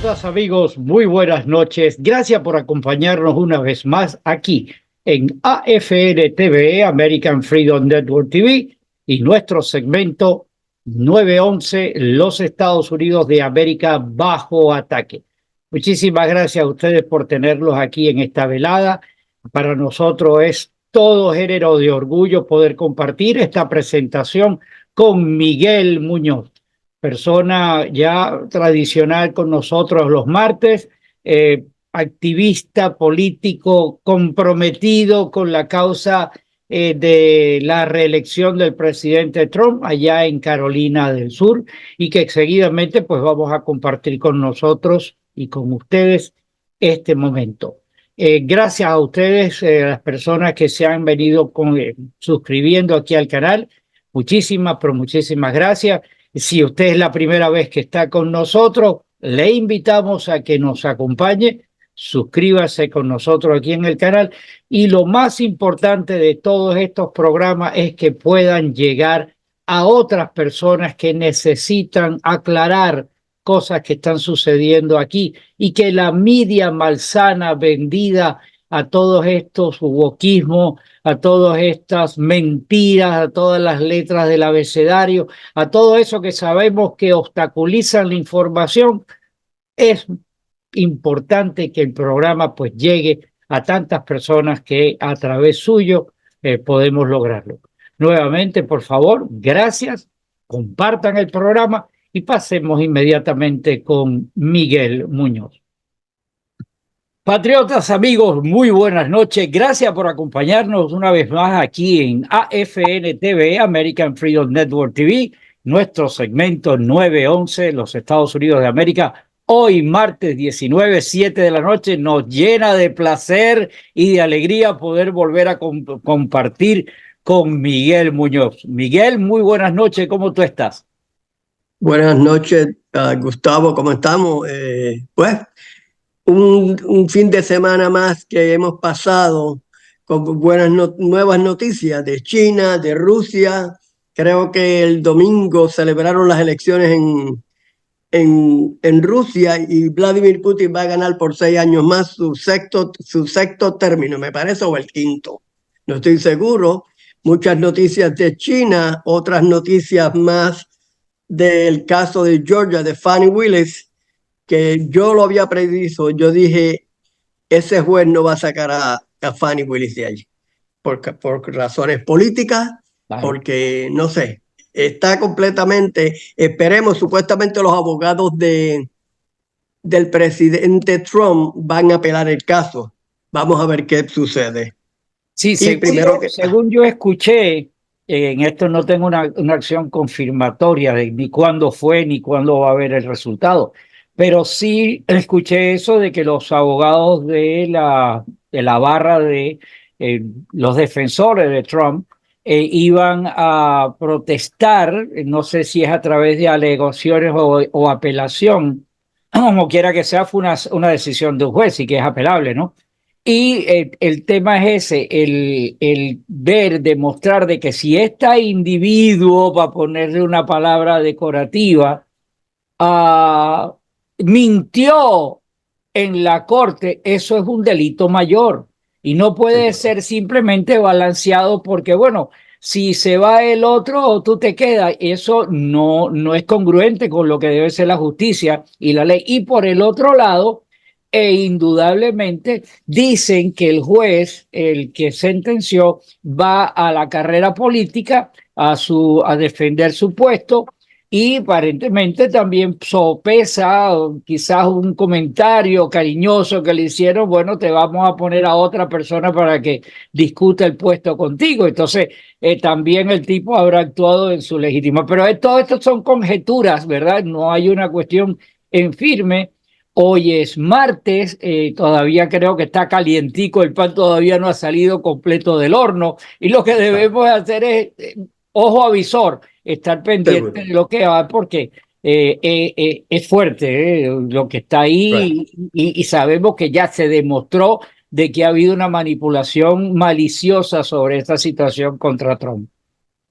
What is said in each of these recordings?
Patriotas, amigos, muy buenas noches. Gracias por acompañarnos una vez más aquí en AFN TV, American Freedom Network TV, y nuestro segmento 911, los Estados Unidos de América bajo ataque. Muchísimas gracias a ustedes por tenerlos aquí en esta velada. Para nosotros es todo género de orgullo poder compartir esta presentación con Miguel Muñoz, persona ya tradicional con nosotros los martes, activista político comprometido con la causa de la reelección del presidente Trump allá en Carolina del Sur, y que seguidamente pues vamos a compartir con nosotros y con ustedes este momento. Gracias a ustedes, las personas que se han venido suscribiendo aquí al canal. Muchísimas, pero muchísimas gracias. Si usted es la primera vez que está con nosotros, le invitamos a que nos acompañe, suscríbase con nosotros aquí en el canal, y lo más importante de todos estos programas es que puedan llegar a otras personas que necesitan aclarar cosas que están sucediendo aquí, y que la media malsana vendida a todos estos wokismos, a todas estas mentiras, a todas las letras del abecedario, a todo eso que sabemos que obstaculizan la información, es importante que el programa pues llegue a tantas personas que a través suyo podemos lograrlo. Nuevamente, por favor, gracias, compartan el programa y pasemos inmediatamente con Miguel Muñoz. Patriotas, amigos, muy buenas noches. Gracias por acompañarnos una vez más aquí en AFN TV, American Freedom Network TV, nuestro segmento 911, los Estados Unidos de América. Hoy, martes 19, 7 de la noche, nos llena de placer y de alegría poder volver a compartir con Miguel Muñoz. Miguel, muy buenas noches, ¿cómo tú estás? Buenas noches, Gustavo, ¿cómo estamos? Pues un fin de semana más que hemos pasado con buenas nuevas noticias de China, de Rusia. Creo que el domingo celebraron las elecciones en Rusia y Vladimir Putin va a ganar por 6 años más su sexto término, me parece, o el quinto. No estoy seguro. Muchas noticias de China, otras noticias más del caso de Georgia, de Fani Willis, que yo lo había predicho. Yo dije, ese juez no va a sacar a Fani Willis de allí, por razones políticas, porque, no sé, está completamente, esperemos, supuestamente los abogados del presidente Trump van a apelar el caso. Vamos a ver qué sucede. Sí, según yo escuché, en esto no tengo una acción confirmatoria de ni cuándo fue ni cuándo va a haber el resultado, pero sí escuché eso de que los abogados de la barra de los defensores de Trump iban a protestar, no sé si es a través de alegaciones o apelación, como quiera que sea, fue una decisión de un juez y que es apelable, ¿no? Y el tema es ese, el ver, demostrar de que si este individuo, para ponerle una palabra decorativa, mintió en la corte, eso es un delito mayor y no puede ser simplemente balanceado porque, bueno, si se va el otro, tú te quedas. Eso no es congruente con lo que debe ser la justicia y la ley. Y por el otro lado, indudablemente dicen que el juez, el que sentenció, va a la carrera política a defender su puesto, y aparentemente también sopesa quizás un comentario cariñoso que le hicieron, bueno, te vamos a poner a otra persona para que discuta el puesto contigo. Entonces también el tipo habrá actuado en su legítima, pero todo esto son conjeturas, ¿verdad? No hay una cuestión en firme. Hoy es martes, todavía creo que está calientico, el pan todavía no ha salido completo del horno, y lo que debemos hacer es ojo avisor, estar pendiente de lo que va, porque es fuerte lo que está ahí, y sabemos que ya se demostró de que ha habido una manipulación maliciosa sobre esta situación contra Trump.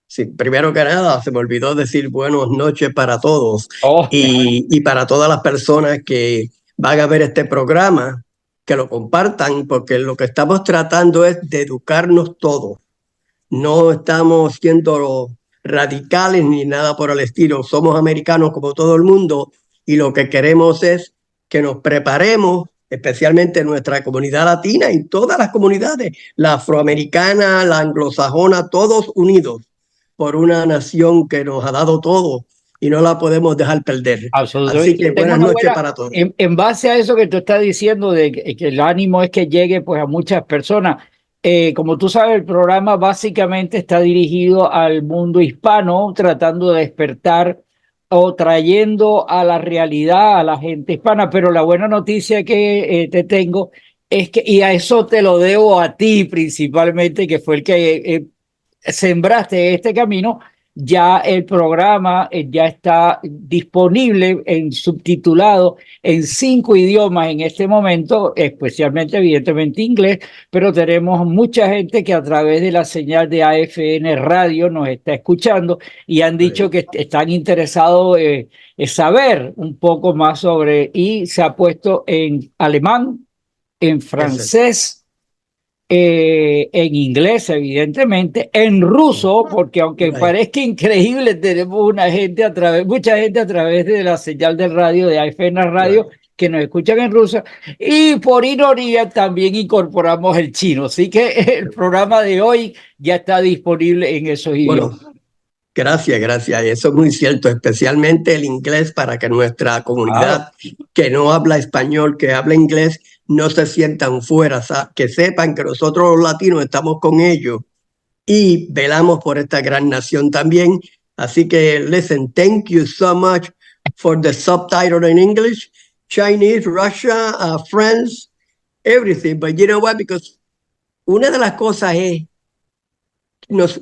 Sí, primero que nada, se me olvidó decir buenas noches para todos y para todas las personas que van a ver este programa, que lo compartan, porque lo que estamos tratando es de educarnos todos. No estamos siendo radicales ni nada por el estilo. Somos americanos como todo el mundo y lo que queremos es que nos preparemos, especialmente nuestra comunidad latina y todas las comunidades, la afroamericana, la anglosajona, todos unidos por una nación que nos ha dado todo y no la podemos dejar perder. Así Absolutamente. que Tengo buenas una noches buena, para todos. en base a eso que tú estás diciendo, de que el ánimo es que llegue pues a muchas personas. Como tú sabes, el programa básicamente está dirigido al mundo hispano, tratando de despertar o trayendo a la realidad a la gente hispana. Pero la buena noticia que te tengo es que, y a eso te lo debo a ti principalmente, que fue el que sembraste este camino, ya el programa ya está disponible en subtitulado en 5 idiomas en este momento, especialmente evidentemente inglés, pero tenemos mucha gente que a través de la señal de AFN Radio nos está escuchando y han dicho que están interesados en saber un poco más sobre, y se ha puesto en alemán, en francés, en inglés, evidentemente, en ruso, porque aunque parezca increíble, tenemos mucha gente a través de la señal de radio de AFN Radio que nos escuchan en ruso, y por ironía también incorporamos el chino, así que el programa de hoy ya está disponible en esos idiomas. Gracias, gracias. Eso es muy cierto, especialmente el inglés para que nuestra comunidad que no habla español, que habla inglés, no se sientan fuera, que sepan que nosotros los latinos estamos con ellos y velamos por esta gran nación también. Así que, listen, thank you so much for the subtitle in English, Chinese, Russia, French, everything. But you know what? Because una de las cosas es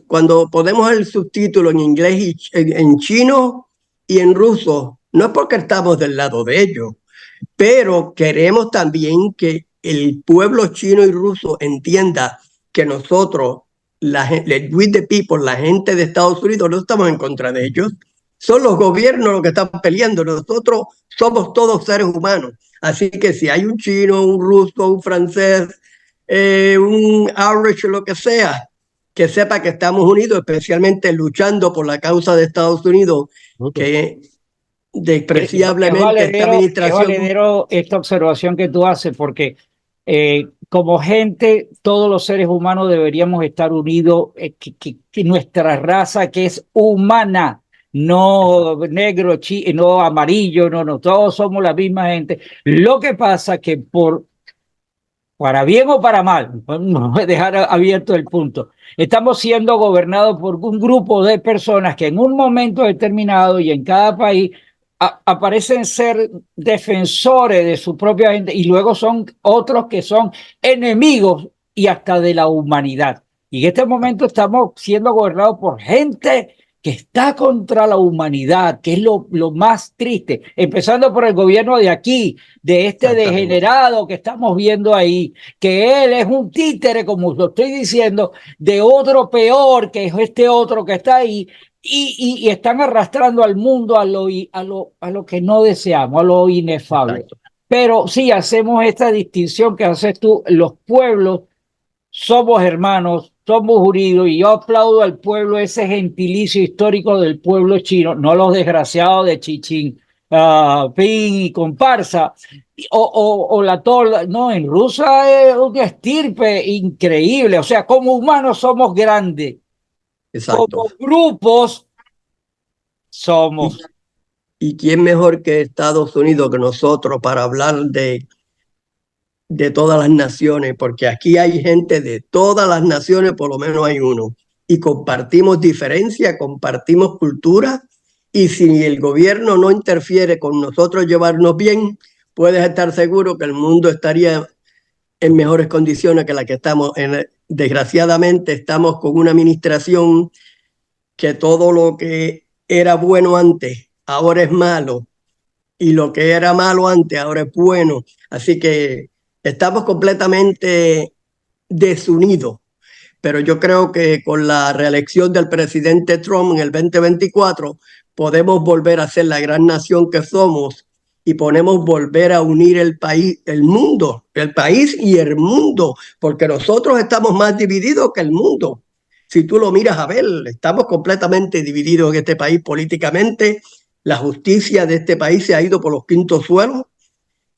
cuando ponemos el subtítulo en inglés y en chino y en ruso, no es porque estamos del lado de ellos, pero queremos también que el pueblo chino y ruso entienda que nosotros, we the people, la gente de Estados Unidos, no estamos en contra de ellos. Son los gobiernos los que están peleando. Nosotros somos todos seres humanos. Así que si hay un chino, un ruso, un francés, un Irish, lo que sea, que sepa que estamos unidos, especialmente luchando por la causa de Estados Unidos, que despreciablemente esta administración. Es valedero esta observación que tú haces, porque como gente, todos los seres humanos deberíamos estar unidos, que nuestra raza, que es humana, no negro, no amarillo, no, todos somos la misma gente. Lo que pasa que para bien o para mal, vamos a dejar abierto el punto, estamos siendo gobernados por un grupo de personas que en un momento determinado y en cada país aparecen ser defensores de su propia gente, y luego son otros que son enemigos y hasta de la humanidad. Y en este momento estamos siendo gobernados por gente que está contra la humanidad, que es lo más triste, empezando por el gobierno de aquí, de este degenerado que estamos viendo ahí, que él es un títere, como lo estoy diciendo, de otro peor, que es este otro que está ahí, y están arrastrando al mundo a lo que no deseamos, a lo inefable. Exacto. Pero sí hacemos esta distinción que haces tú, los pueblos somos hermanos, somos unidos, y yo aplaudo al pueblo, ese gentilicio histórico del pueblo chino, no los desgraciados de Chichín, Ping y comparsa, o la torda. No, en Rusia es una estirpe increíble, o sea, como humanos somos grandes. Exacto. Como grupos somos. ¿Y quién mejor que Estados Unidos que nosotros para hablar de todas las naciones? Porque aquí hay gente de todas las naciones, por lo menos hay uno. Y compartimos diferencias, compartimos cultura. Y si el gobierno no interfiere con nosotros llevarnos bien, puedes estar seguro que el mundo estaría en mejores condiciones que la que estamos. Desgraciadamente estamos con una administración que todo lo que era bueno antes, ahora es malo. Y lo que era malo antes, ahora es bueno. Así que estamos completamente desunidos. Pero yo creo que con la reelección del presidente Trump en el 2024 podemos volver a ser la gran nación que somos y ponemos volver a unir el país, el país y el mundo, porque nosotros estamos más divididos que el mundo. Si tú lo miras a ver, estamos completamente divididos en este país políticamente. La justicia de este país se ha ido por los quintos suelos.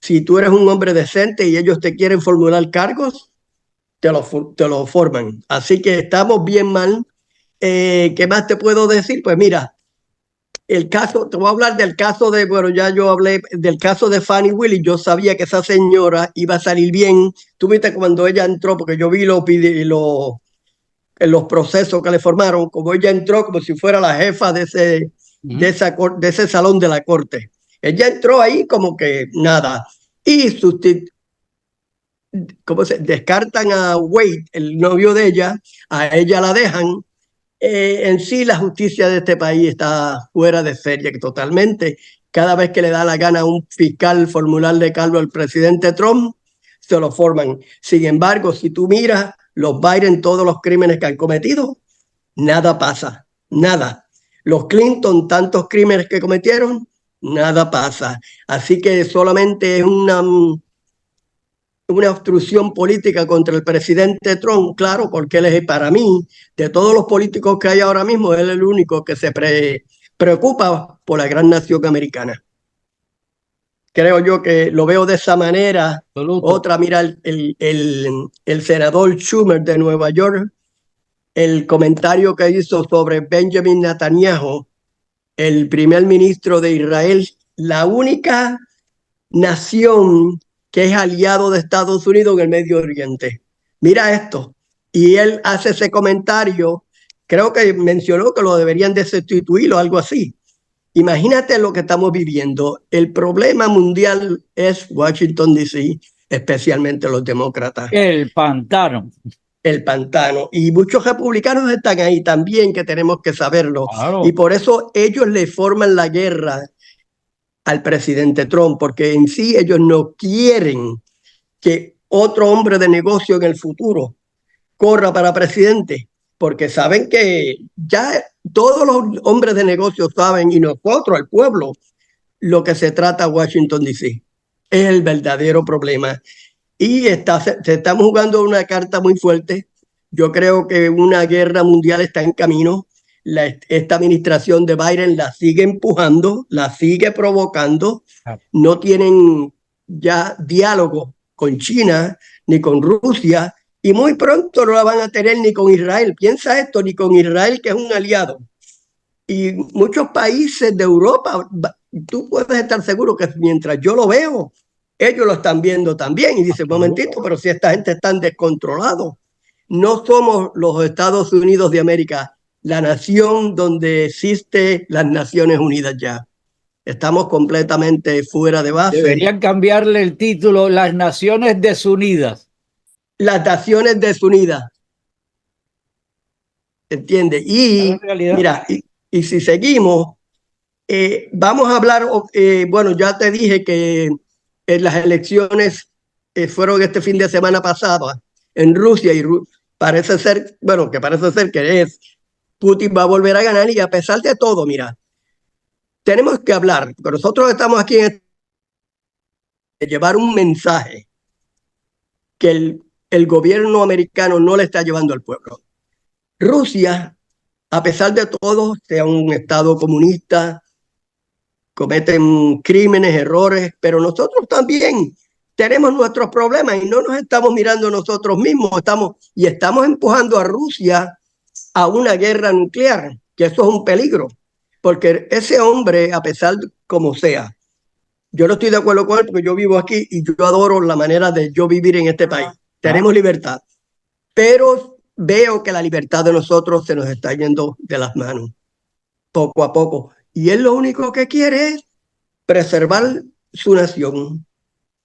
Si tú eres un hombre decente y ellos te quieren formular cargos, te lo forman. Así que estamos bien mal. ¿Qué más te puedo decir? Pues mira, el caso, te voy a hablar del caso de, bueno, ya yo hablé del caso de Fannie Willis. Yo sabía que esa señora iba a salir bien. Tú viste cuando ella entró, porque yo vi en los procesos que le formaron, como ella entró como si fuera la jefa de ese salón de la corte. Ella entró ahí como que nada. Y ¿cómo se descartan a Wade, el novio de ella? A ella la dejan. En sí, la justicia de este país está fuera de serie totalmente. Cada vez que le da la gana a un fiscal formularle cargo al presidente Trump, se lo forman. Sin embargo, si tú miras los Biden, todos los crímenes que han cometido, nada pasa, nada. Los Clinton, tantos crímenes que cometieron, nada pasa. Así que solamente es una obstrucción política contra el presidente Trump, claro, porque él es, para mí, de todos los políticos que hay ahora mismo, él es el único que se preocupa por la gran nación americana. Creo yo que lo veo de esa manera. Absoluto. Otra, mira, el senador Schumer de Nueva York, el comentario que hizo sobre Benjamin Netanyahu, el primer ministro de Israel, la única nación que es aliado de Estados Unidos en el Medio Oriente. Mira esto. Y él hace ese comentario, creo que mencionó que lo deberían de sustituir o algo así. Imagínate lo que estamos viviendo. El problema mundial es Washington, D.C., especialmente los demócratas. El pantano. El pantano. Y muchos republicanos están ahí también, que tenemos que saberlo. Claro. Y por eso ellos le forman la guerra al presidente Trump, porque en sí ellos no quieren que otro hombre de negocio en el futuro corra para presidente, porque saben que ya todos los hombres de negocio saben, y nosotros, el pueblo, lo que se trata Washington, D.C. Es el verdadero problema. Y se estamos jugando una carta muy fuerte. Yo creo que una guerra mundial está en camino. Esta administración de Biden la sigue empujando, la sigue provocando. No tienen ya diálogo con China ni con Rusia, y muy pronto no la van a tener ni con Israel. Piensa esto, ni con Israel, que es un aliado. Y muchos países de Europa, tú puedes estar seguro que mientras yo lo veo, ellos lo están viendo también. Y dicen, momentito, pero si esta gente está descontrolada. No somos los Estados Unidos de América, la nación donde existe las Naciones Unidas ya. Estamos completamente fuera de base. Deberían cambiarle el título, Las Naciones Desunidas. Las Naciones Desunidas. ¿Entiendes? Y mira, y si seguimos, vamos a hablar, bueno, ya te dije que las elecciones fueron este fin de semana pasado en Rusia, y parece ser, bueno, que parece ser que Putin va a volver a ganar. Y a pesar de todo, mira, tenemos que hablar, porque nosotros estamos aquí de llevar un mensaje que el gobierno americano no le está llevando al pueblo. Rusia, a pesar de todo, sea un estado comunista, cometen crímenes, errores, pero nosotros también tenemos nuestros problemas y no nos estamos mirando nosotros mismos, estamos empujando a Rusia a una guerra nuclear, que eso es un peligro, porque ese hombre, a pesar de como sea, yo no estoy de acuerdo con él porque yo vivo aquí y yo adoro la manera de yo vivir en este país. Tenemos libertad, pero veo que la libertad de nosotros se nos está yendo de las manos, poco a poco. Y él lo único que quiere es preservar su nación.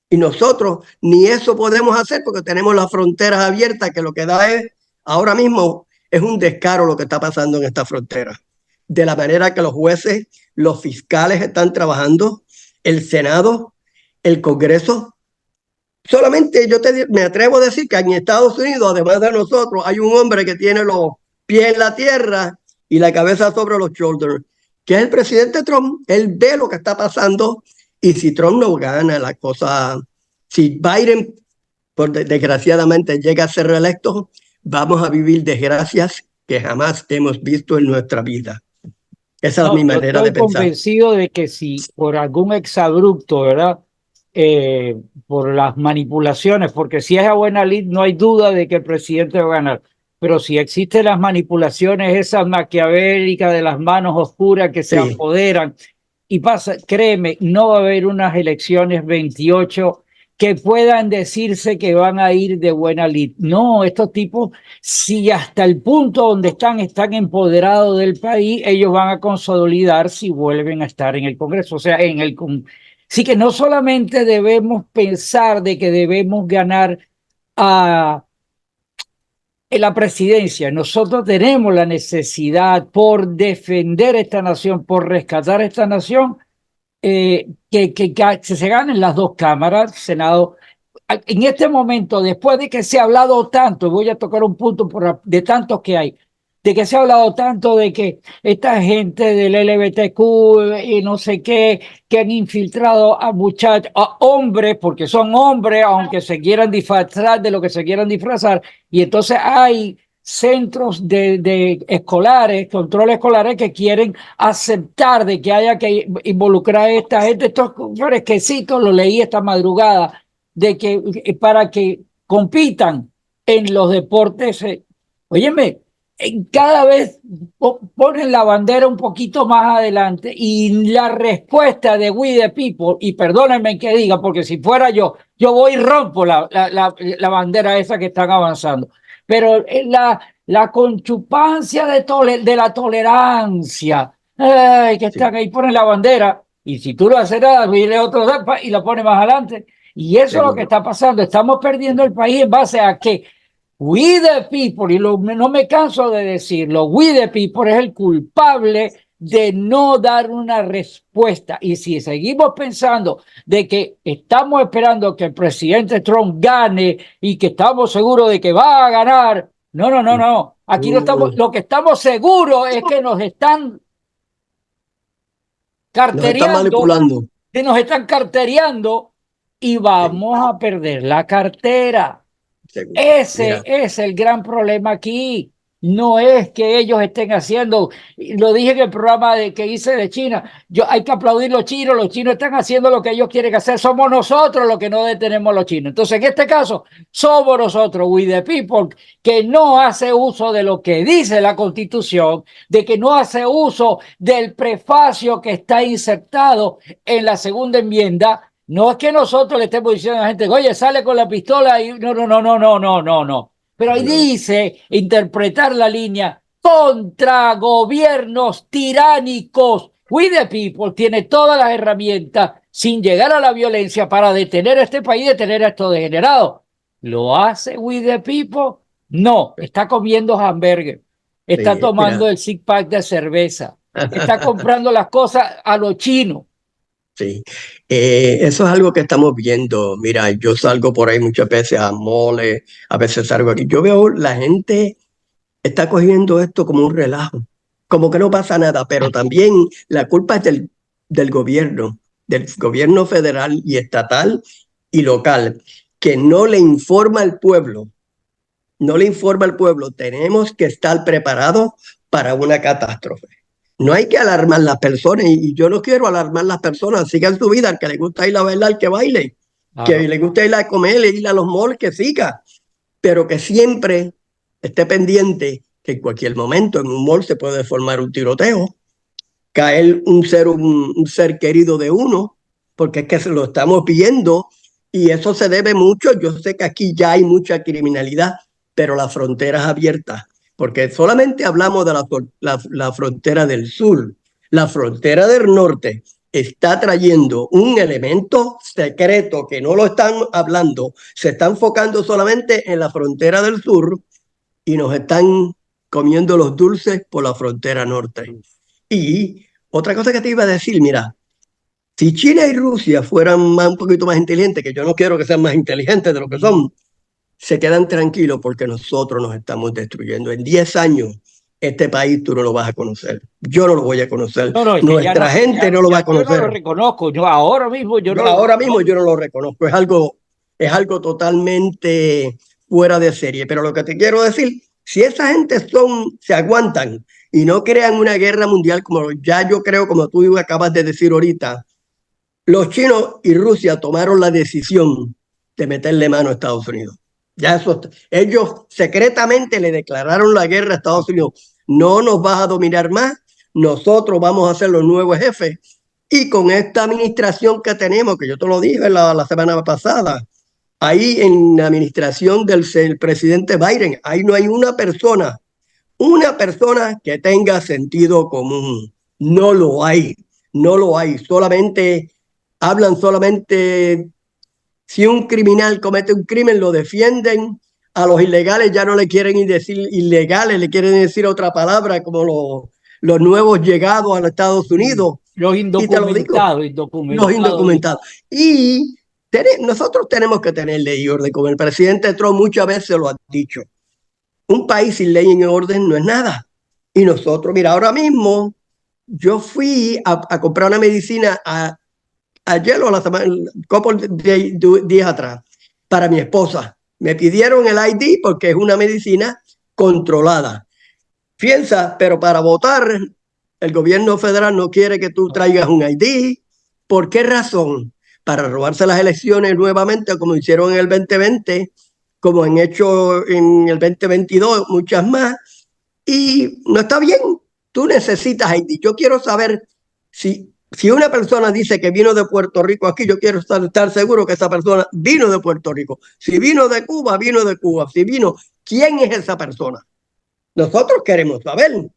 Y nosotros ni eso podemos hacer porque tenemos las fronteras abiertas, que lo que da es, ahora mismo, es un descaro lo que está pasando en esta frontera. De la manera que los jueces, los fiscales están trabajando, el Senado, el Congreso. Solamente me atrevo a decir que en Estados Unidos, además de nosotros, hay un hombre que tiene los pies en la tierra y la cabeza sobre los shoulders, que es el presidente Trump. Él ve lo que está pasando Y si Trump no gana la cosa, si Biden, desgraciadamente, llega a ser reelecto, vamos a vivir desgracias que jamás hemos visto en nuestra vida. Esa es No, mi yo manera estoy de pensar. convencido de que si por algún exabrupto, ¿verdad? Por las manipulaciones, porque si es a buena lid, no hay duda de que el presidente va a ganar. Pero si existen las manipulaciones, esas maquiavélicas de las manos oscuras que se Sí, apoderan, y pasa, créeme, no va a haber unas elecciones 28 que puedan decirse que van a ir de buena lid. No, estos tipos, si hasta el punto donde están empoderados del país, ellos van a consolidar si vuelven a estar en el Congreso, o sea, en el sí que no solamente debemos pensar de que debemos ganar a en la presidencia, nosotros tenemos la necesidad por defender esta nación, por rescatar esta nación, que se ganen las dos cámaras, Senado. En este momento, después de que se ha hablado tanto, voy a tocar un punto de tantos que hay, de que se ha hablado tanto de que esta gente del LGBTQ y no sé qué, que han infiltrado a muchachos, a hombres, porque son hombres, aunque se quieran disfrazar de lo que se quieran disfrazar, y entonces hay centros de escolares, controles escolares que quieren aceptar de que haya que involucrar a esta gente. Estos fresquecitos lo leí esta madrugada, de que para que compitan en los deportes, óyeme, cada vez ponen la bandera un poquito más adelante y la respuesta de We the People, y perdónenme que diga, porque si fuera yo voy y rompo la bandera esa que están avanzando, pero la conchupancia de la tolerancia, que sí, están ahí, ponen la bandera, y si tú lo haces nada, viene otro y la pone más adelante. Y eso es lo que seguro. está pasando. Estamos perdiendo el país en base a que We the People, y no me canso de decirlo, We the People es el culpable de no dar una respuesta. Y si seguimos pensando de que estamos esperando que el presidente Trump gane y que estamos seguros de que va a ganar, no, no, no, no. Aquí no estamos, lo que estamos seguros es que nos están Nos están cartereando, manipulando. y Sí, vamos a perder la cartera. seguro. Ese Mira, es el gran problema aquí. No es que ellos estén haciendo, lo dije en el programa que hice de China, hay que aplaudir los chinos están haciendo lo que ellos quieren hacer, somos nosotros los que no detenemos a los chinos. Entonces, en este caso, somos nosotros, we the people, que no hace uso de lo que dice la Constitución, de que no hace uso del prefacio que está insertado en la segunda enmienda. No es que nosotros le estemos diciendo a la gente, oye, sale con la pistola y no, no, no, no, no, no, no, no. Pero ahí no, dice interpretar la línea contra gobiernos tiránicos. We the People tiene todas las herramientas sin llegar a la violencia para detener a este país, detener a estos degenerados. ¿Lo hace We the People? No, está comiendo hamburgues, está sí, tomando mira. el six pack de cerveza, está comprando las cosas a los chinos. Sí, eso es algo que estamos viendo. Mira, yo salgo por ahí muchas veces a moles, a veces salgo aquí. Yo veo la gente está cogiendo esto como un relajo, como que no pasa nada, pero también la culpa es del gobierno federal y estatal y local, que no le informa al pueblo, no le informa al pueblo. Tenemos que estar preparados para una catástrofe. No hay que alarmar las personas y yo no quiero alarmar las personas, sigan su vida, al que le gusta ir a bailar, que baile, que Claro. le gusta ir a comer, ir a los malls, que siga, pero que siempre esté pendiente que en cualquier momento en un mall se puede formar un tiroteo, caer un ser querido de uno, porque es que se lo estamos viendo y eso se debe mucho. Yo sé que aquí ya hay mucha criminalidad, pero las fronteras abiertas, porque solamente hablamos de la frontera del sur, la frontera del norte está trayendo un elemento secreto que no lo están hablando, se está enfocando solamente en la frontera del sur y nos están comiendo los dulces por la frontera norte. Y otra cosa que te iba a decir, mira, si China y Rusia fueran un poquito más inteligentes, que yo no quiero que sean más inteligentes de lo que son, se quedan tranquilos porque nosotros nos estamos destruyendo. En 10 años este país tú no lo vas a conocer. Yo no lo voy a conocer. No, es que Nuestra gente no lo va a yo no conocer. lo reconozco. Yo ahora mismo yo no lo Ahora mismo reconozco. yo no lo reconozco. Es algo totalmente fuera de serie. Pero lo que te quiero decir, si esa gente se aguantan y no crean una guerra mundial, como ya yo creo, como tú acabas de decir ahorita, los chinos y Rusia tomaron la decisión de meterle mano a Estados Unidos. Ya eso, ellos secretamente le declararon la guerra a Estados Unidos. No nos vas a dominar más, nosotros vamos a ser los nuevos jefes. Y con esta administración que tenemos, que yo te lo dije la semana pasada, ahí en la administración del presidente Biden, ahí no hay una persona que tenga sentido común. No lo hay, no lo hay. Hablan solamente si un criminal comete un crimen, lo defienden. A los ilegales ya no le quieren decir ilegales, le quieren decir otra palabra como los nuevos llegados a los Estados Unidos. Los Y te lo digo, los indocumentados. indocumentados. Y nosotros tenemos que tener ley y orden, como el presidente Trump muchas veces lo ha dicho. Un país sin ley y orden no es nada. Y nosotros, mira, ahora mismo yo fui a comprar una medicina ayer o la semana, couple de días atrás, para mi esposa. Me pidieron el ID porque es una medicina controlada. Piensa, pero para votar, el gobierno federal no quiere que tú traigas un ID. ¿Por qué razón? Para robarse las elecciones nuevamente, como hicieron en el 2020, como han hecho en el 2022, muchas más. Y no está bien. Tú necesitas ID. Yo quiero saber si una persona dice que vino de Puerto Rico aquí, yo quiero estar seguro que esa persona vino de Puerto Rico. Si vino de Cuba, vino de Cuba. Si vino, ¿quién es esa persona? Nosotros queremos saber,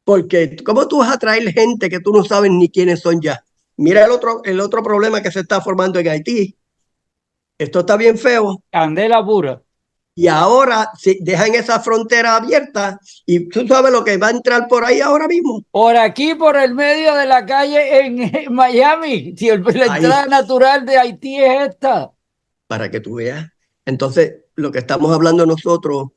porque ¿cómo tú vas a traer gente que tú no sabes ni quiénes son ya? Mira el otro problema que se está formando en Haití. Esto está bien feo. Candela pura. Y ahora dejan esa frontera abierta y tú sabes lo que va a entrar por ahí ahora mismo. Por aquí, por el medio de la calle en Miami. Si la entrada Ahí, natural de Haití es esta. para que tú veas. Entonces, lo que estamos hablando nosotros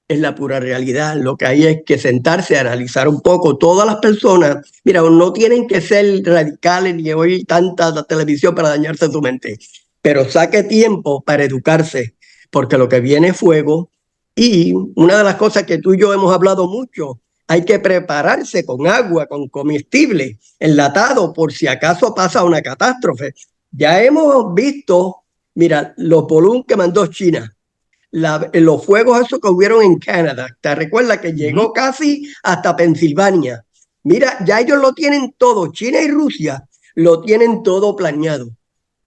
es la pura realidad. Lo que hay es que sentarse a analizar un poco todas las personas. Mira, no tienen que ser radicales ni oír tanta televisión para dañarse su mente, pero saque tiempo para educarse, porque lo que viene es fuego. Y una de las cosas que tú y yo hemos hablado mucho, hay que prepararse con agua, con comestible, enlatado, por si acaso pasa una catástrofe. Ya hemos visto, mira, los volúmenes que mandó China, los fuegos esos que hubieron en Canadá. ¿Te recuerdas que llegó casi hasta Pensilvania? Mira, ya ellos lo tienen todo. China y Rusia lo tienen todo planeado.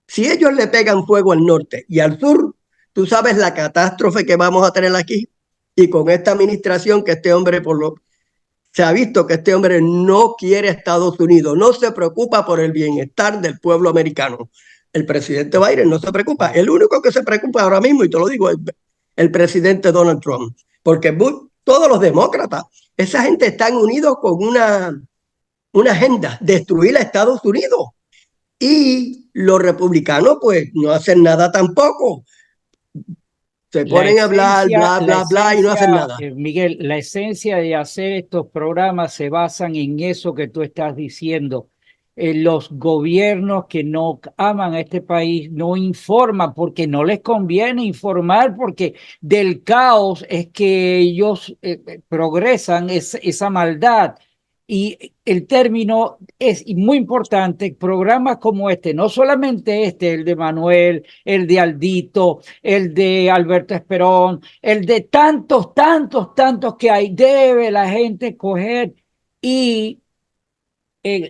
Si ellos le pegan fuego al norte y al sur, tú sabes la catástrofe que vamos a tener aquí. Y con esta administración que este hombre se ha visto que este hombre no quiere a Estados Unidos, no se preocupa por el bienestar del pueblo americano. El presidente Biden no se preocupa. El único que se preocupa ahora mismo, y te lo digo, es el presidente Donald Trump. Porque todos los demócratas, esa gente están unidos con una agenda, destruir a Estados Unidos. Y los republicanos pues no hacen nada tampoco. Se ponen a hablar, bla, bla, bla, y no hacen nada. Miguel, la esencia de hacer estos programas se basan en eso que tú estás diciendo. Los gobiernos que no aman a este país no informan porque no les conviene informar, porque del caos es que ellos progresan esa maldad. Y el término es muy importante, programas como este, no solamente este, el de Manuel, el de Aldito, el de Alberto Esperón, el de tantos, tantos, tantos que hay, debe la gente coger y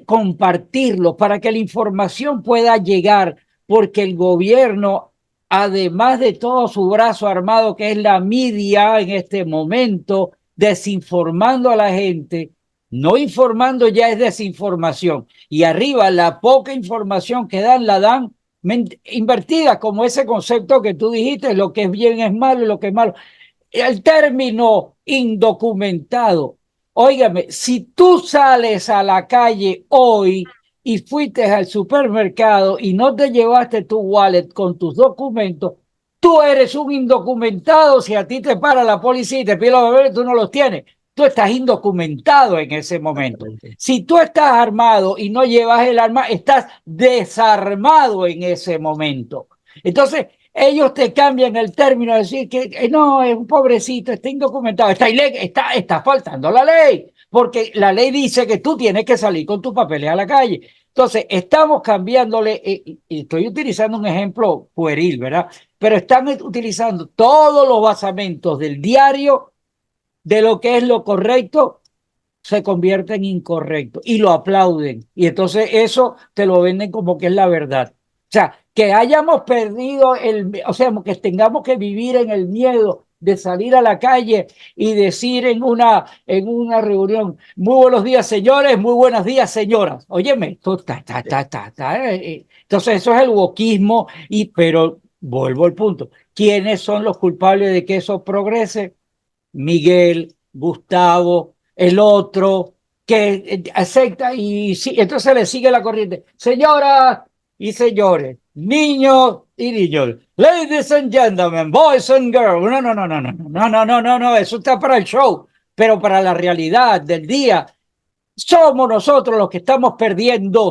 compartirlo para que la información pueda llegar, porque el gobierno, además de todo su brazo armado, que es la media en este momento, desinformando a la gente, no informando ya es desinformación. Y arriba la poca información que dan, la dan invertida, como ese concepto que tú dijiste, lo que es bien es malo y lo que es malo. El término indocumentado. Óigame, si tú sales a la calle hoy y fuiste al supermercado y no te llevaste tu wallet con tus documentos, tú eres un indocumentado. Si a ti te para la policía y te pide los papeles, tú no los tienes. tú estás indocumentado en ese momento. Exactamente. Si tú estás armado y no llevas el arma, estás desarmado en ese momento. Entonces, ellos te cambian el término de decir que no, es un pobrecito, está indocumentado, está faltando la ley, porque la ley dice que tú tienes que salir con tus papeles a la calle. Entonces, estamos cambiándole, y estoy utilizando un ejemplo pueril, ¿verdad? Pero están utilizando todos los basamentos del diario de lo que es lo correcto, se convierte en incorrecto y lo aplauden. Y entonces eso te lo venden como que es la verdad. O sea, que hayamos perdido o sea, que tengamos que vivir en el miedo de salir a la calle y decir en una reunión, muy buenos días, señores, muy buenos días, señoras. Óyeme, esto está. Entonces eso es el wokismo, pero vuelvo al punto. ¿Quiénes son los culpables de que eso progrese? Miguel, Gustavo, el otro, que acepta y sí, entonces le sigue la corriente. Señoras y señores, niños y niños, ladies and gentlemen, boys and girls. No, no, no, no, no, no, no, no, no, no, eso está para el show, pero para la realidad del día, somos nosotros los que estamos perdiendo,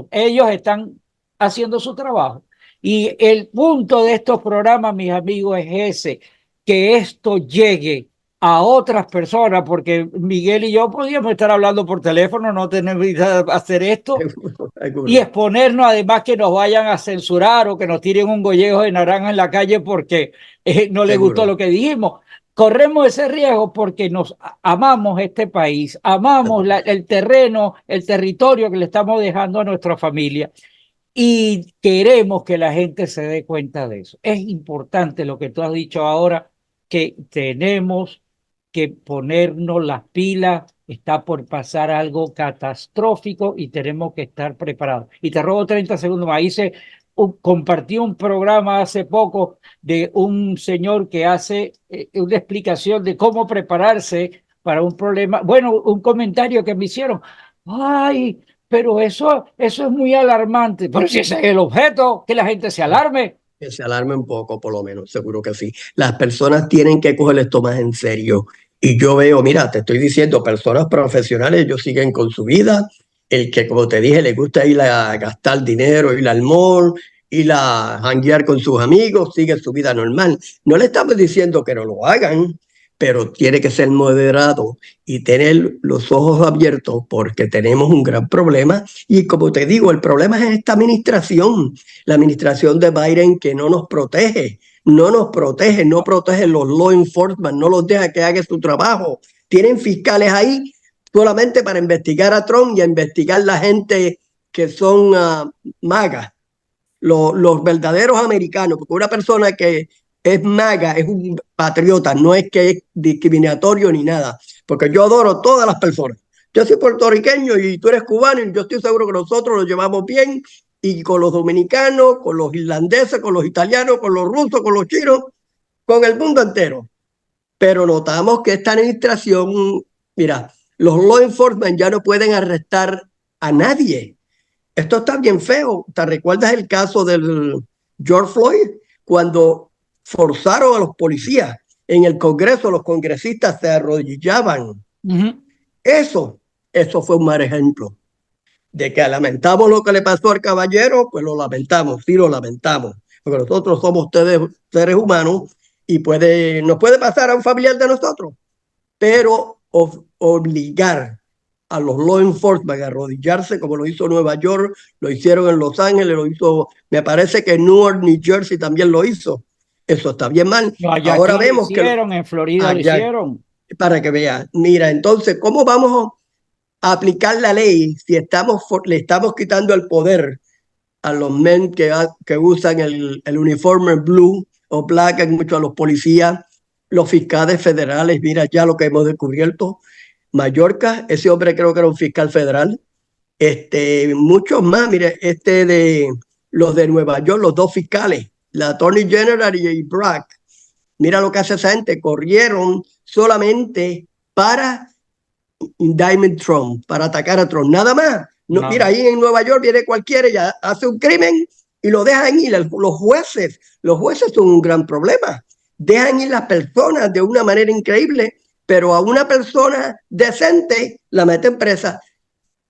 ellos están haciendo su trabajo. Y el punto de estos programas, mis amigos, es ese, que esto llegue a otras personas, porque Miguel y yo podíamos estar hablando por teléfono, no tenemos que hacer esto y exponernos, además que nos vayan a censurar o que nos tiren un gollejo de naranja en la calle porque no les gustó lo que dijimos. Corremos ese riesgo porque nos amamos este país, amamos el terreno, el territorio que le estamos dejando a nuestra familia y queremos que la gente se dé cuenta de eso. Es importante lo que tú has dicho ahora, que tenemos que ponernos las pilas, está por pasar algo catastrófico y tenemos que estar preparados. Y te robo 30 segundos más. Compartí un programa hace poco de un señor que hace una explicación de cómo prepararse para un problema. Bueno, un comentario que me hicieron. Ay, pero eso es muy alarmante. Pero si ese es el objeto, que la gente se alarme. Que se alarme un poco, por lo menos, seguro que sí. Las personas tienen que coger esto más en serio. Y yo veo, mira, te estoy diciendo, personas profesionales, ellos siguen con su vida. El que, como te dije, le gusta ir a gastar dinero, ir al mall, ir a janguear con sus amigos, sigue su vida normal. No le estamos diciendo que no lo hagan, pero tiene que ser moderado y tener los ojos abiertos porque tenemos un gran problema. Y como te digo, el problema es esta administración, la administración de Biden, que no nos protege, no protege los law enforcement, no los deja que hagan su trabajo. Tienen fiscales ahí solamente para investigar a Trump y a investigar la gente que son MAGA, los verdaderos americanos, porque una persona que es MAGA es un patriota, no es que es discriminatorio ni nada, porque yo adoro todas las personas. Yo soy puertorriqueño y tú eres cubano y yo estoy seguro que nosotros nos llevamos bien y con los dominicanos, con los irlandeses, con los italianos, con los rusos, con los chinos, con el mundo entero. Pero notamos que esta administración, mira, los law enforcement ya no pueden arrestar a nadie. Esto está bien feo. ¿Te recuerdas el caso del George Floyd? Cuando forzaron a los policías en el Congreso, los congresistas se arrodillaban. Eso fue un mal ejemplo. De que lamentamos lo que le pasó al caballero, pues lo lamentamos, sí lo lamentamos. Porque nosotros somos seres humanos y nos puede pasar a un familiar de nosotros. Pero obligar a los law enforcement a arrodillarse, como lo hizo Nueva York, lo hicieron en Los Ángeles, lo hizo, me parece que Newark, New Jersey también lo hizo. Eso está bien mal. No, Ahora vemos lo hicieron, en Florida lo hicieron. Para que vean, mira, entonces, ¿cómo vamos a aplicar la ley si le estamos quitando el poder a los men que usan el uniforme blue o black, en muchos a los policías, los fiscales federales? Mira ya lo que hemos descubierto. Mallorca, ese hombre creo que era un fiscal federal. Muchos más, mire, de los de Nueva York, los dos fiscales, la Attorney General y Bragg. Mira lo que hace esa gente, corrieron solamente para indictment Trump, para atacar a Trump, nada más. No. Mira, ahí en Nueva York viene cualquiera, ya hace un crimen y lo dejan ir. Los jueces son un gran problema. Dejan ir las personas de una manera increíble pero a una persona decente la meten presa.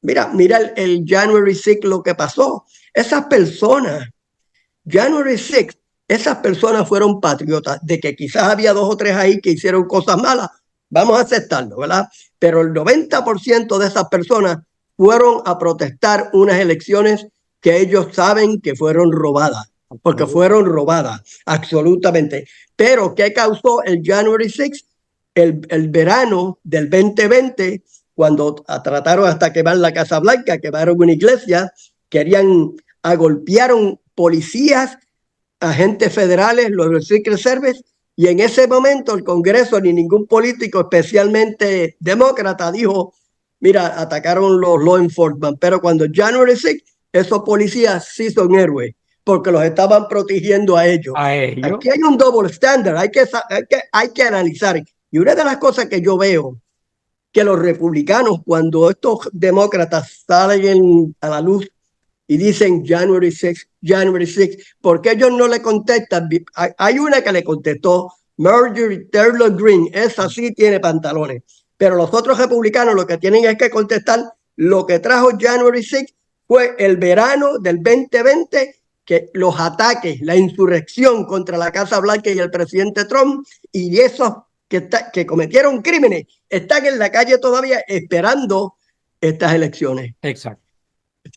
Mira el January 6 lo que pasó. Esas personas, January 6, esas personas fueron patriotas. De que quizás había 2 o 3 ahí que hicieron cosas malas, vamos a aceptarlo, ¿verdad? Pero el 90% de esas personas fueron a protestar unas elecciones que ellos saben que fueron robadas, porque fueron robadas, absolutamente. Pero ¿qué causó el January 6? El verano del 2020, cuando trataron hasta quemar la Casa Blanca, quemaron una iglesia, golpearon policías, agentes federales, los Secret Service, y en ese momento el Congreso ni ningún político, especialmente demócrata, dijo, mira, atacaron los law enforcement, pero cuando January 6, esos policías sí son héroes, porque los estaban protegiendo a ellos. A ellos. Aquí hay un double standard, hay que analizar. Y una de las cosas que yo veo, que los republicanos, cuando estos demócratas salen a la luz y dicen January 6, January 6, porque ellos no le contestan. Hay una que le contestó, Marjorie Taylor Greene, esa sí tiene pantalones, pero los otros republicanos lo que tienen es que contestar lo que trajo January 6 fue el verano del 2020, que los ataques, la insurrección contra la Casa Blanca y el presidente Trump, y esos que cometieron crímenes están en la calle todavía esperando estas elecciones. Exacto.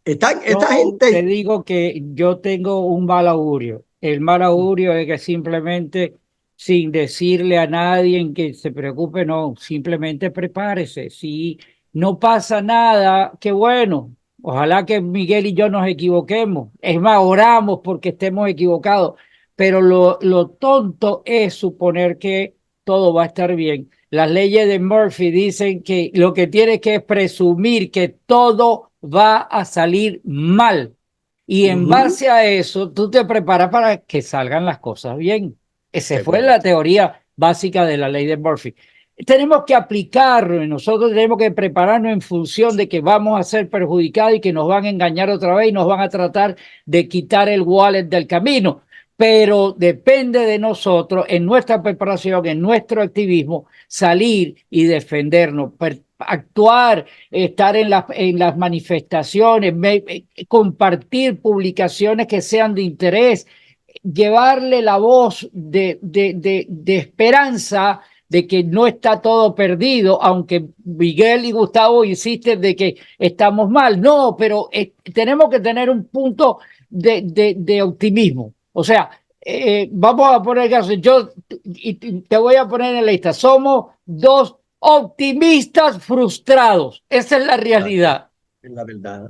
Esta Te gente... digo que yo tengo un mal augurio. El mal augurio es que simplemente, sin decirle a nadie en que se preocupe, no, simplemente prepárese. Si no pasa nada, qué bueno. Ojalá que Miguel y yo nos equivoquemos. Es más, oramos porque estemos equivocados. Pero lo tonto es suponer que todo va a estar bien. Las leyes de Murphy dicen que lo que tienes que es presumir que todo va a salir mal. Y en base a eso, tú te preparas para que salgan las cosas bien. Esa fue la teoría básica de la ley de Murphy. Tenemos que aplicarlo y nosotros tenemos que prepararnos en función de que vamos a ser perjudicados y que nos van a engañar otra vez y nos van a tratar de quitar el wallet del camino. Pero depende de nosotros, en nuestra preparación, en nuestro activismo, salir y defendernos, actuar, estar en las manifestaciones, compartir publicaciones que sean de interés, llevarle la voz de esperanza de que no está todo perdido, aunque Miguel y Gustavo insisten de que estamos mal. No, pero tenemos que tener un punto de optimismo. O sea, vamos a poner caso, yo y te voy a poner en la lista, somos dos optimistas frustrados, esa es la realidad. Es la verdad,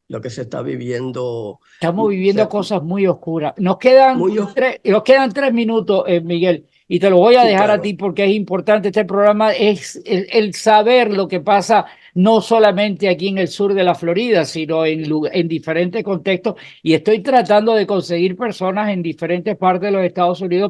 lo que se está viviendo. Estamos viviendo cosas muy oscuras. Nos quedan 3 minutos, Miguel, y te lo voy a dejar a ti porque es importante. Este programa es el saber lo que pasa no solamente aquí en el sur de la Florida, sino en diferentes contextos. Y estoy tratando de conseguir personas en diferentes partes de los Estados Unidos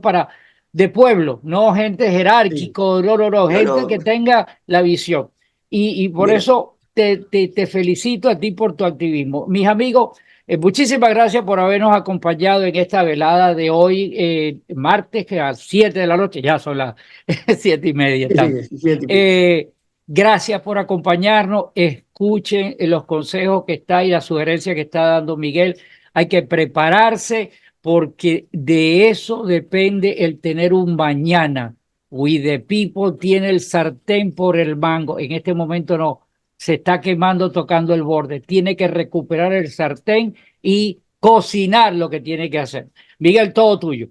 de pueblo, no gente jerárquico, gente que tenga la visión. Y por eso te felicito a ti por tu activismo. Mis amigos, muchísimas gracias por habernos acompañado en esta velada de hoy, martes, que a las 7 de la noche, ya son las 7:30. Gracias por acompañarnos. Escuchen los consejos que está y la sugerencia que está dando Miguel. Hay que prepararse porque de eso depende el tener un mañana. We the people tiene el sartén por el mango. En este momento no. Se está quemando tocando el borde. Tiene que recuperar el sartén y cocinar lo que tiene que hacer. Miguel, todo tuyo.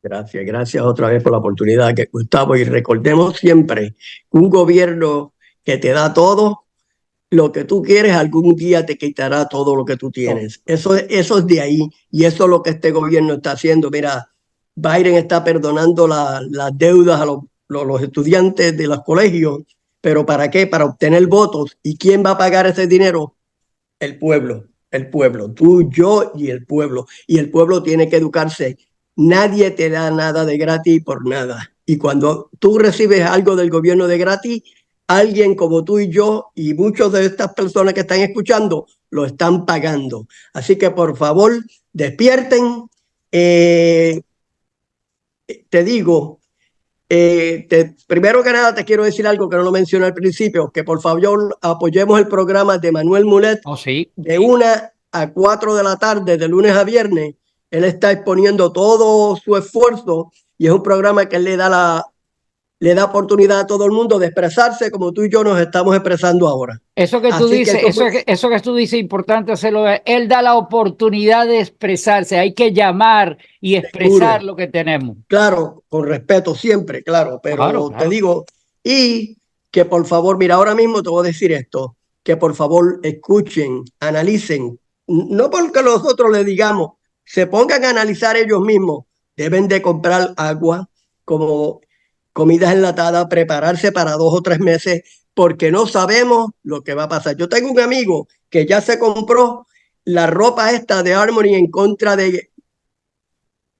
Gracias otra vez por la oportunidad, que Gustavo, y recordemos siempre, un gobierno que te da todo lo que tú quieres, algún día te quitará todo lo que tú tienes. Eso es de ahí, y eso es lo que este gobierno está haciendo. Mira, Biden está perdonando las deudas a los estudiantes de los colegios, pero ¿para qué? Para obtener votos. ¿Y quién va a pagar ese dinero? El pueblo, tú, yo y el pueblo. Y el pueblo tiene que educarse. Nadie te da nada de gratis por nada. Y cuando tú recibes algo del gobierno de gratis, alguien como tú y yo y muchos de estas personas que están escuchando lo están pagando. Así que por favor, despierten. Te digo, Primero que nada te quiero decir algo que no lo mencioné al principio, que por favor apoyemos el programa de Manuel Mulet sí. de 1 a 4 de la tarde, de lunes a viernes. Él está exponiendo todo su esfuerzo y es un programa que le da oportunidad a todo el mundo de expresarse como tú y yo nos estamos expresando ahora. Eso que tú dices, eso que tú dices, importante hacerlo. Él da la oportunidad de expresarse. Hay que llamar y expresar lo que tenemos. Claro, con respeto siempre, claro, pero claro. Te digo, y que por favor, mira, ahora mismo te voy a decir esto, que por favor escuchen, analicen, no porque nosotros les digamos, se pongan a analizar ellos mismos, deben de comprar agua como comidas enlatadas, prepararse para 2 o 3 meses, porque no sabemos lo que va a pasar. Yo tengo un amigo que ya se compró la ropa esta de Harmony en contra de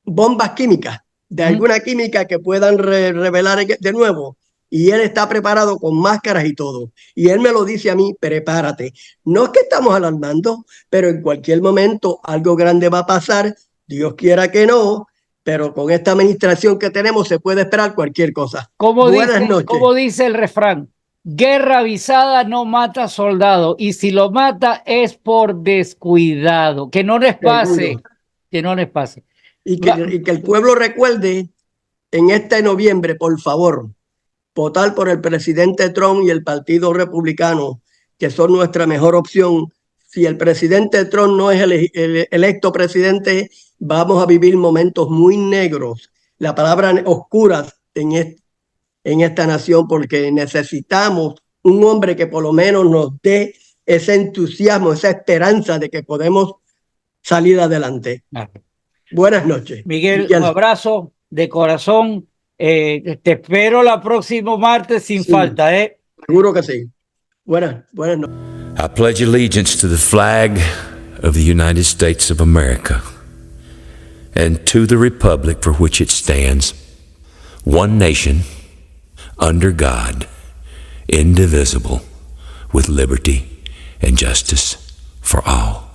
bombas químicas, de alguna química que puedan revelar de nuevo. Y él está preparado con máscaras y todo. Y él me lo dice a mí, prepárate. No es que estamos alarmando, pero en cualquier momento algo grande va a pasar. Dios quiera que no, pero con esta administración que tenemos se puede esperar cualquier cosa. Buenas noches. Como dice el refrán, guerra avisada no mata soldado. Y si lo mata es por descuidado. Que no les pase. Que no les pase. Y que el pueblo recuerde en este noviembre, por favor, votar por el presidente Trump y el Partido Republicano, que son nuestra mejor opción. Si el presidente Trump no es el electo presidente, vamos a vivir momentos muy negros, la palabra oscuras en esta nación, porque necesitamos un hombre que por lo menos nos dé ese entusiasmo, esa esperanza de que podemos salir adelante. Buenas noches. Miguel, un abrazo de corazón. Te espero la próxima martes sin falta, ¿eh? Seguro que sí. Buenas noches. I pledge allegiance to the flag of the United States of America and to the republic for which it stands, one nation, under God, indivisible, with liberty and justice for all.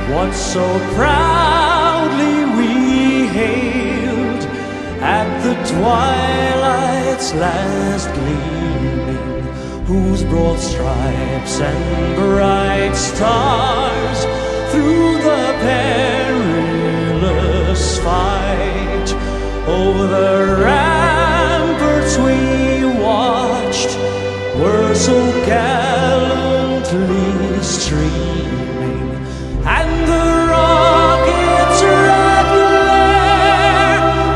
What so proudly we hailed at the twilight's last gleaming, whose broad stripes and bright stars through the perilous fight over the ramparts we watched were so gallantly streaming. And the rockets regular,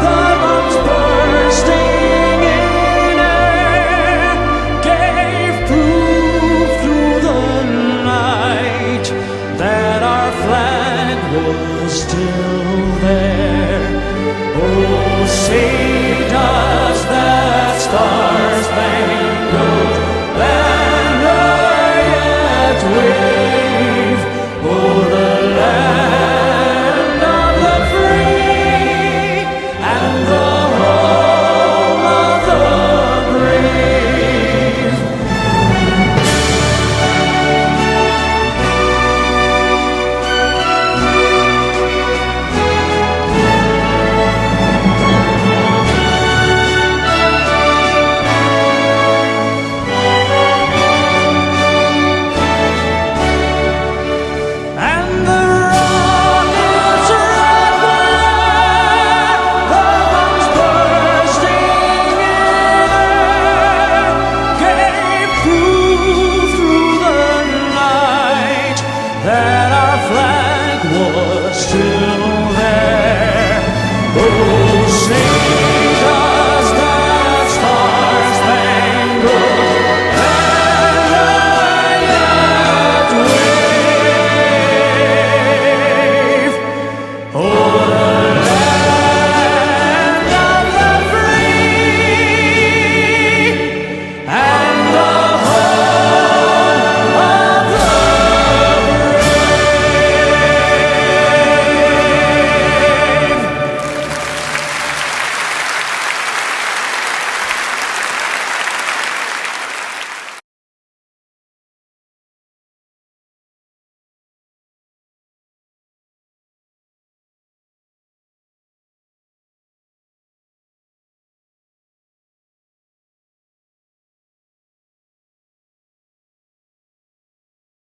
the bombs bursting in air, gave proof through the night that our flag was still